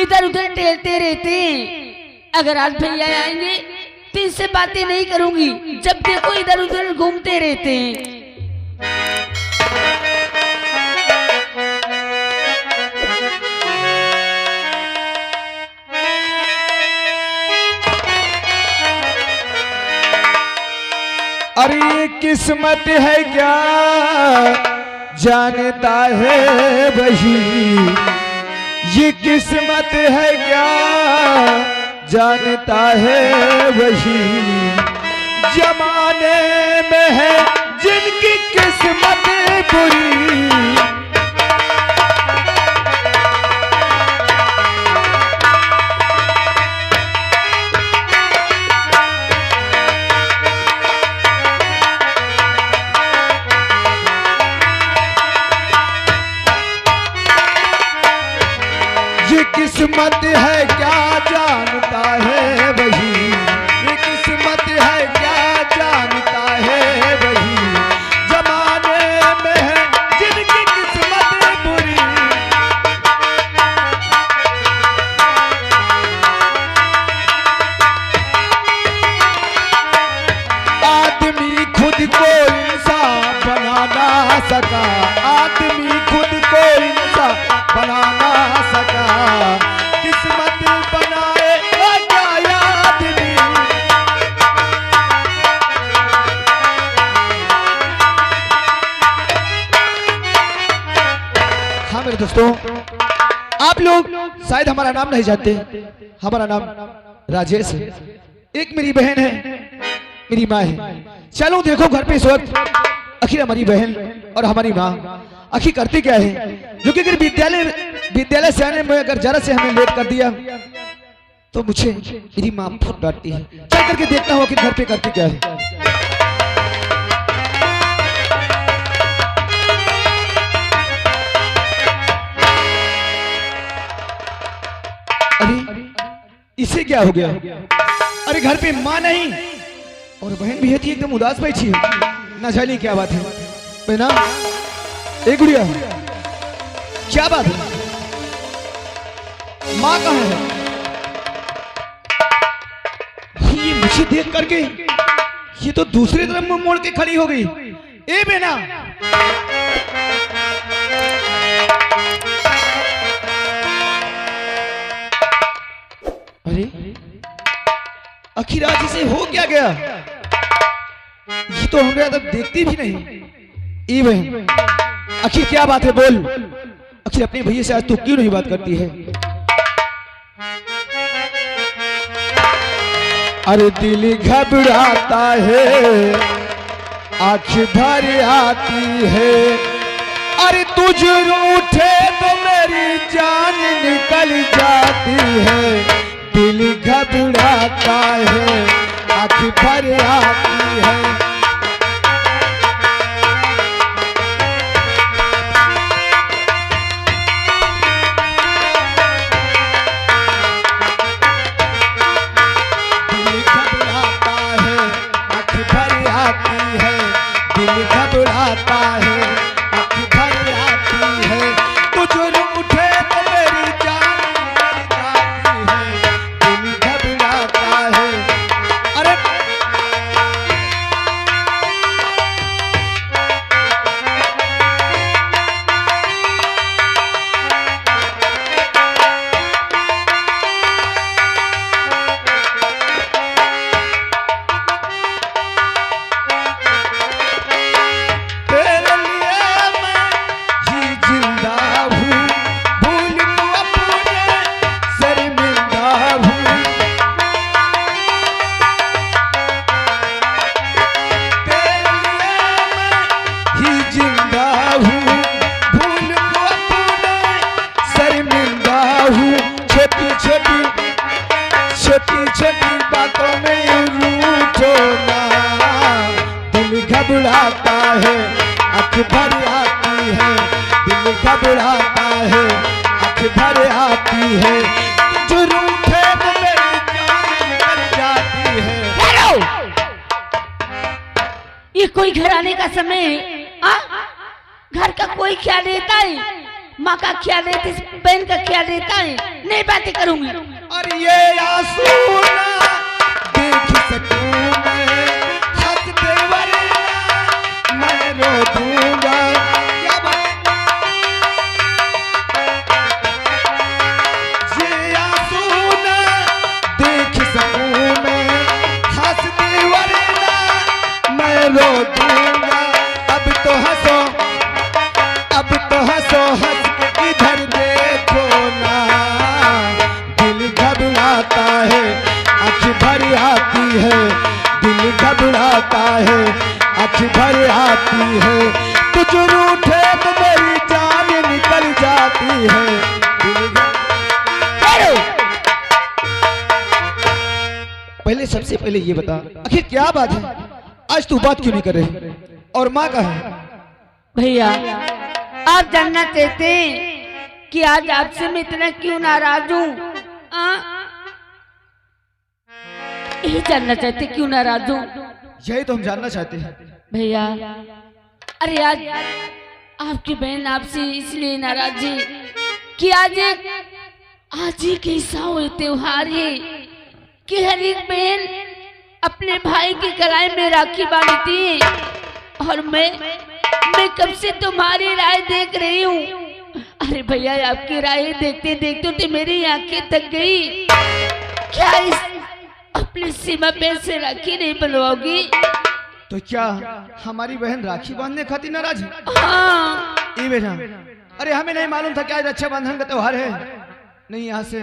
इधर उधर टहलते रहते हैं। अगर आज भैया आएंगे तो इससे बातें नहीं करूंगी, जब देखो इधर उधर घूमते रहते हैं। अरे ये किस्मत है क्या जानता है वही, ये किस्मत है क्या जानता है वही, जमाने में है जिनकी किस्मत बुरी। किस्मत है क्या जानता है वही, ये किस्मत है क्या जानता है वही, जमाने में है जिनकी किस्मत बुरी। आदमी खुद को इंसान बना ना सका, आदमी खुद को इंसान बना ना सका, किस्मत बनाए क्या आदमी। हाँ मेरे दोस्तों, आप लोग शायद हमारा नाम नहीं जानते, हमारा नाम राजेश है। एक मेरी बहन है, मेरी माँ है। चलो देखो घर पे इस वक्त आखिर हमारी बहन और हमारी माँ आखिर करती क्या है, जो कि अगर विद्यालय से आने में अगर जरा से हमें लेट कर दिया तो मुझे मेरी माँ बहुत डांटती है। चल करके देखता हूँ कि घर पे करती क्या है। अरे इसे क्या हो गया? अरे घर पे माँ नहीं और बहन भी है थी, एकदम उदास बैठी है, ना जाने क्या बात है। बहना ए गुड़िया, क्या बात है? माँ कहाँ है? ये मुझे देख करके ये तो दूसरी तरफ मुंह मोड़ के खड़ी हो गई। ए बेना, अरे आखिर आज इसे हो क्या गया? ये तो हमें तक देखती भी नहीं। ए बहन, आखिर क्या बात है, बोल। आखिर अपने भैया से आज तू क्यों नहीं बात करती है? अरे दिल घबराता है, आँख भर आती है, अरे तुझ रूठे तो मेरी जान निकल जाती है। दिल घबराता है, आँख भर आती है। घबराता है, आँख भर आती है, तुझ रूठे तो मेरी जान निकल जाती है। दिल घबराता है। अरे छोटी बातों में रूठो ना, दिल घबराता है, आँख भर आती है। दिल घबराता है, आँख भर आती है, जो रूठे तो मेरी जान निकल जाती है। हेलो, ये कोई घर आने का समय? घर का कोई क्या देता है? माँ का ख्याल रहती, बहन का ख्याल रहता है, नहीं बातें करूंगी। और ये आंसू ना देख सकूं मैं, हंसते वरना मैं रो दूंगा। क्या बात, ये आंसू ना देख सकूं मैं, हंसते वरना मैं रो दूंगा। अब तो हंसो, अब तो हंसो, हंस के इधर देखो ना, दिल घबराता है, आँख भर आती है, दिल घबराता है, आँख भर आती है, कुछ रूठे तो मेरी जान निकल जाती है। पहले सबसे पहले ये बता, आखिर क्या बात है, आज तू बात क्यों नहीं कर रही? और माँ का है? भैया आप जानना चाहते हैं कि आज आपसे मैं इतना क्यों नाराज हूँ? यही जानना चाहते क्यों नाराज हूँ? यही तो हम जानना चाहते हैं भैया। अरे आज आपकी बहन आपसे इसलिए नाराज है कि आज ही कैसा हुए त्योहार है कि हर एक बहन अपने भाई के गले में राखी बांधती है, और मैं कब से तुम्हारी राय देख रही हूँ। अरे भैया आपकी राय देखते देखते तो मेरी आंखें थक गई। क्या इस अपनी सीमा पे से राखी नहीं बनवाओगी? तो क्या हमारी बहन राखी बांधने खातिर नाराज है? हाँ। ये बेटा, अरे हमें नहीं मालूम था कि आज रक्षाबंधन का त्योहार है। नहीं, यहाँ से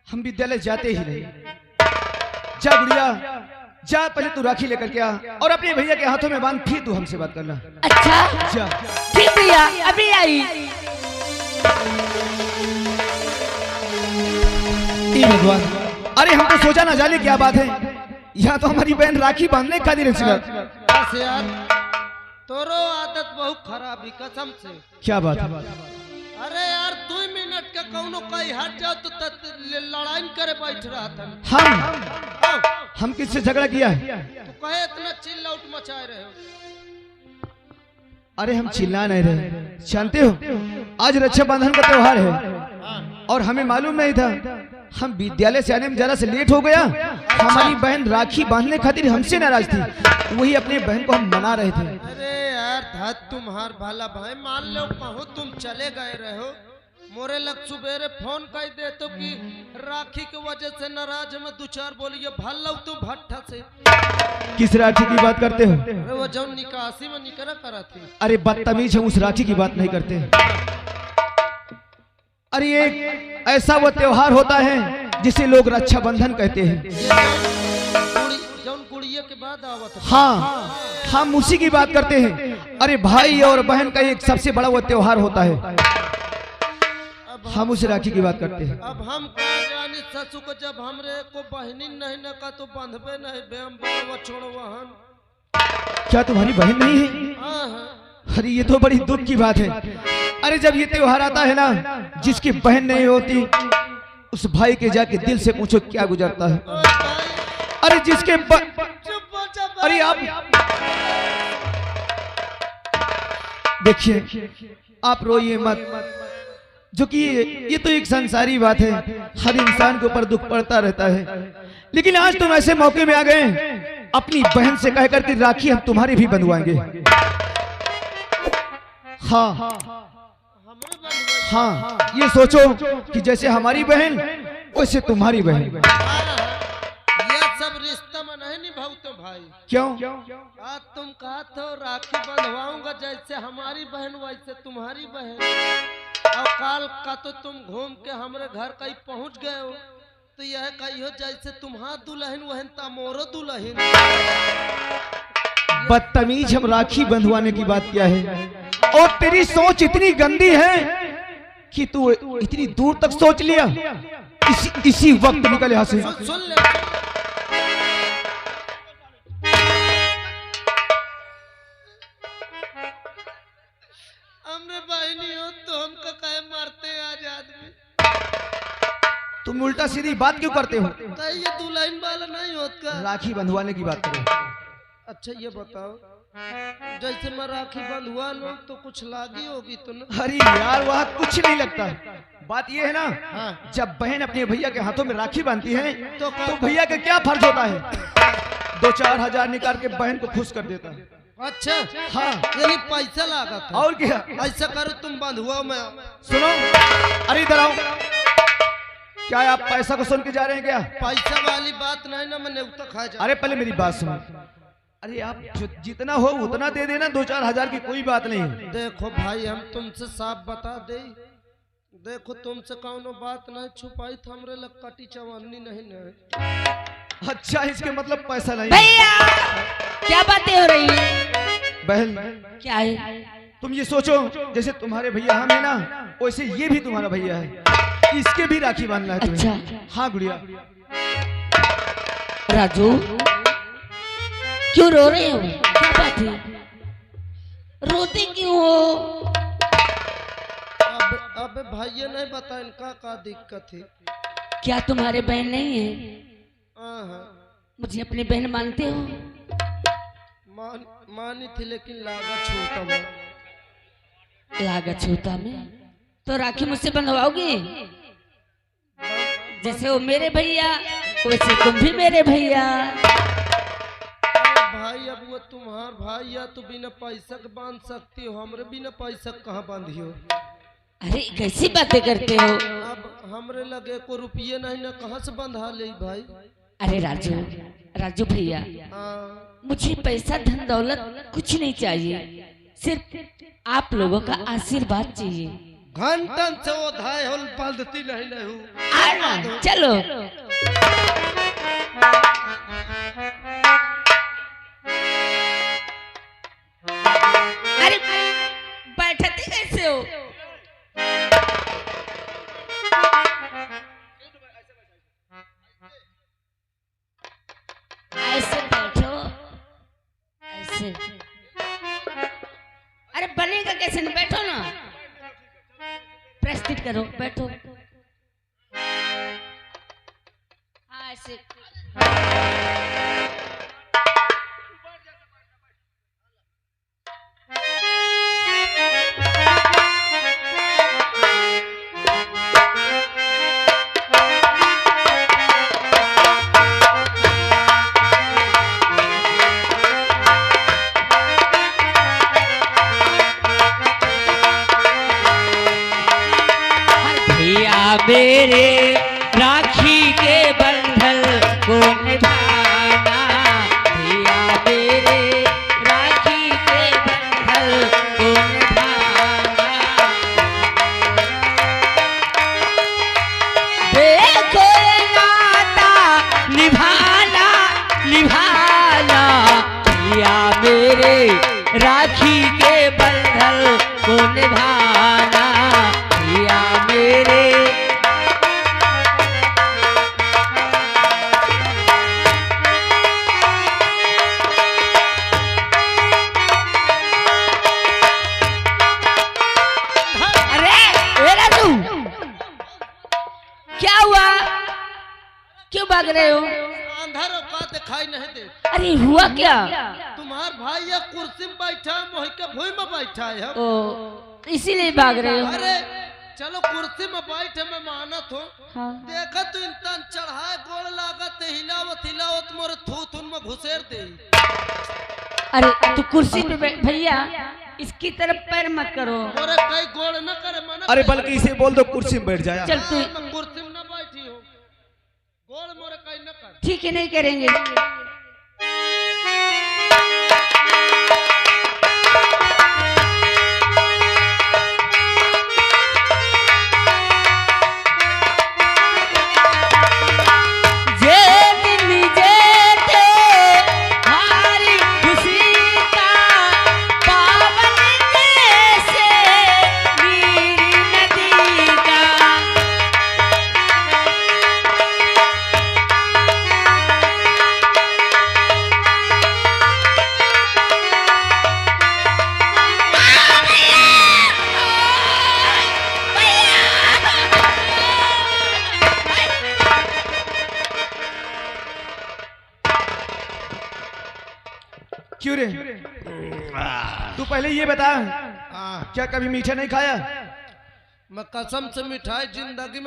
हम विद्यालय जाते ही नहीं। जा गुड़िया, जा पहले तू राखी लेकर के आ और अपने भैया के हाथों में बांध, फिर तू हमसे बात करना। अच्छा जा। ठीक भैया, अभी आई। भगवान, अरे हम तो सोचा ना जाने क्या बात है, यहाँ तो हमारी बहन राखी बांधने खातिर बस यार, तोरो आदत बहुत खराब है कसम से। क्या बात है? अरे यार 2 मिनट का कौनो कहीं हट जाओ तो लड़ाई करे बैठ रहा था। हम किससे झगड़ा किया है? तो कहे इतना चिल्लाउट मचाए रहे हो। अरे हम चिल्ला नहीं रहे, जानते हो आज रक्षाबंधन का त्योहार है और हमें मालूम नहीं था। हम विद्यालय से आने में जरा से लेट हो गया। हमारी बहन राखी बांधने खातिर हमसे नाराज थी, वही अपने बहन को हम मना रहे थे। अरे यार धत तुम्हार भाला भाई, मान लो कहो तुम चले गए रहे हो, मोरे लग सुबेरे फोन कर दे तो कि राखी की वजह से नाराज में 2-4 बोलिए भाल तुम भट्टा से। किस राखी की बात करते हो? अरे वो जो निकासी में निकला करा थी। अरे बदतमीज, हम उस राखी की बात नहीं करते। अरे एक ऐसा वो त्योहार होता है जिसे लोग रक्षाबंधन कहते हैं। गुड़िया के बाद आवत है। हाँ, हम उसी की बात करते हैं। अरे भाई और बहन का एक सबसे बड़ा वो त्योहार होता है, हम उस राखी की बात करते हैं। अब हम कह जानी ससु को, जब हमरे को बहनी नहीं न का तो बंधबे नहीं बेम बड़वा छोड़वाहन। क्या तुम्हारी बहन नहीं है? हाँ। अरे ये तो बड़ी दुख की बात है। अरे जब ये त्योहार आता है ना, जिसकी बहन नहीं होती उस भाई के जाके दिल से पूछो क्या गुजरता है। अरे जिसके अरे आप देखिए, आप रोइए मत, जो कि ये तो एक संसारी बात है, हर इंसान के ऊपर दुख पड़ता रहता है। लेकिन आज तुम ऐसे मौके में आ गए, अपनी बहन से कहकर के राखी हम तुम्हारी भी बंधवाएंगे। हाँ हाँ, ये सोचो कि जैसे हमारी बहन वैसे तुम्हारी बहन। ये सब रिश्ता में नहीं निभाते भाई। क्यों? आज तुम कहा तो राखी बंधवाऊंगा जैसे हमारी बहन वैसे तुम्हारी बहन, और काल का तो तुम घूम के हमारे घर कहीं पहुंच गए हो तो यह कहियो जैसे तुम्हारा दुल्हन वहन ता मोरो दुल्हन। बदतमीज, हम राखी बंधवाने की बात क्या है? और तेरी सोच इतनी गंदी है कि तू इतनी दूर तक सोच लिया। इसी वक्त निकल यहाँ से। सुन ले, हमने बहनी हो तो हमको कहे मारते हैं आज आदमी। तुम उल्टा सीधी बात क्यों करते हो? कहीं ये दुल्हन वाला नहीं होता। राखी बंधवाने की बात करो। अच्छा ये बताओ, जैसे मैं राखी बंधुआ लो तो कुछ लागी होगी तो ना। अरे यार वहाँ कुछ नहीं लगता। बात ये है ना, हाँ। जब बहन अपने भैया के हाथों में राखी बांधती है तो तो भैया का क्या फर्ज होता है? 2-4 हजार निकाल के बहन को खुश कर देता है। अच्छा हाँ, यानी पैसा लागा था। और क्या? ऐसा करो तुम बंधुआ में। सुनो, अरे इधर आओ। क्या आप पैसा को सुन के जा रहे हैं क्या? पैसा वाली बात नहीं ना, मैं नेवता खा जा। अरे पहले मेरी बात सुनो। अरे आप जितना हो उतना दे देना, 2-4 हजार की कोई बात नहीं। देखो भाई हम तुमसे साफ बता दे, देखो तुमसे कौनो बात नहीं छुपाई था, हमरे लग कटी चवन्नी नहीं। अच्छा, इसके मतलब पैसा नहीं। भैया क्या बातें हो रही है? बहन क्या है? तुम ये सोचो, जैसे तुम्हारे भैया हम है ना, वैसे ये भी तुम्हारा भैया है, इसके भी राखी बांधना है तुम्हें। अच्छा। हाँ गुड़िया। राजू क्यों रो रहे हो? क्या बात है? रोते क्यों हो? अब भैया नहीं बता इनका का दिक्कत है। क्या तुम्हारे बहन नहीं है? हाँ। मुझे अपनी बहन मानते हो? मानी थी लेकिन लागा छोटा में। लागत छूता में तो राखी मुझसे बंधवाओगे? जैसे वो मेरे भैया वैसे तुम भी मेरे भैया। भाई अब वो तुम्हार भाई या तो बिना पैसा के बांध सकती हो, हमरे बिना पैसा कहाँ बांधियो? अरे कैसी बातें करते हो? अब हमरे लगे को रुपये नहीं ना, कहाँ से बंधा ले भाई? अरे राजू, राजू भैया, हाँ। मुझे पैसा धन दौलत कुछ नहीं चाहिए, सिर्फ आप लोगों का आशीर्वाद चाहिए। घंटन से वो धाय होल बंधती नहीं हूँ। आना चलो। अरे बैठते कैसे हो? ऐसे बैठो, ऐसे। अरे बनेगा कैसे? नहीं बैठो ना, प्रस्तुत करो, बैठो। हाँ ऐसे। मेरे राखी के बंधन को निभाना, भैया मेरे राखी के बंधन को निभाना। देखो नाता निभाना निभाना, भैया मेरे राखी के बंधन को निभाना, भैया मेरे। क्या हुआ? क्यों भाग रहे हो? अंधार का दिखाई नहीं दे। अरे हुआ क्या? तुम्हार भाई या कुर्सी में बैठा है, मोह के भूमि में बैठा है। ओ इसीलिए भाग रहे हो? अरे चलो कुर्सी में बैठे मैं मानत हो। हाँ। देखा तू इंसान चढ़ाए गोड़ लागत हिलावत हिलावत मोर थूथुन में घुसेर दे। अरे तू कुर्सी पे भैया इसकी तरफ पैर मत करो। मोरे कई गोड़ न करे मना। अरे बल्कि इसे बोल दो कुर्सी में बैठ जाए। चल तू कुर्सी में न बैठी हो, गोड़ मोरे कई न कर। ठीक है, नहीं करेंगे। क्यों रे? तू पहले ये बता, हाँ, क्या कभी मीठा नहीं खाया? मैं कसम से मिठाई जिंदगी में